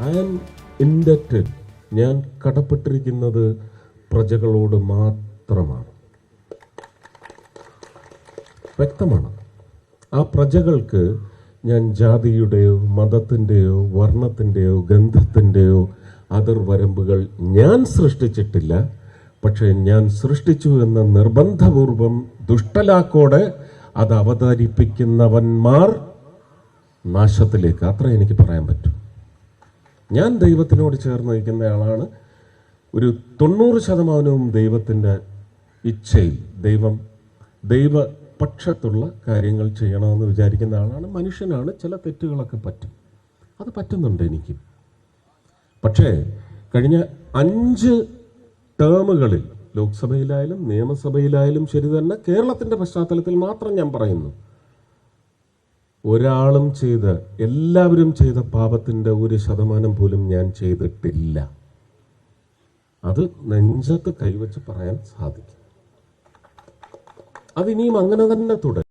I am indebted. ഞാൻ കടപ്പെട്ടിരിക്കുന്നത് പ്രജകളോട് മാത്രമാണ്. വ്യക്തമാണ്. ആ പ്രജകൾക്ക് ഞാൻ ജാതിയുടെയോ മതത്തിൻ്റെയോ വർണ്ണത്തിൻ്റെയോ ഗന്ധത്തിൻ്റെയോ അതിർവരമ്പുകൾ ഞാൻ സൃഷ്ടിച്ചിട്ടില്ല. പക്ഷേ ഞാൻ സൃഷ്ടിച്ചു എന്ന നിർബന്ധപൂർവം ദുഷ്ടലാക്കോടെ അത് അവതരിപ്പിക്കുന്നവന്മാർ നാശത്തിലേക്ക്, അത്ര എനിക്ക് പറയാൻ പറ്റും. ഞാൻ ദൈവത്തിനോട് ചേർന്ന് നിൽക്കുന്ന ആളാണ്. ഒരു 90% ദൈവത്തിൻ്റെ ഇച്ഛയിൽ ദൈവപക്ഷത്തുള്ള കാര്യങ്ങൾ ചെയ്യണമെന്ന് വിചാരിക്കുന്ന ആളാണ്. മനുഷ്യനാണ്, ചില തെറ്റുകളൊക്കെ പറ്റും, അത് പറ്റുന്നുണ്ട് എനിക്ക്. പക്ഷേ കഴിഞ്ഞ 5 ടേമുകളിൽ ലോക്സഭയിലായാലും നിയമസഭയിലായാലും ശരി തന്നെ, കേരളത്തിൻ്റെ പശ്ചാത്തലത്തിൽ മാത്രം ഞാൻ പറയുന്നു, ഒരാളും എല്ലാവരും ചെയ്ത പാപത്തിൻ്റെ 1% പോലും ഞാൻ ചെയ്തിട്ടില്ല. അത് നെഞ്ചത്ത് കൈവച്ച് പറയാൻ സാധിക്കും. അതിനിയും അങ്ങനെ തന്നെ തുടരും.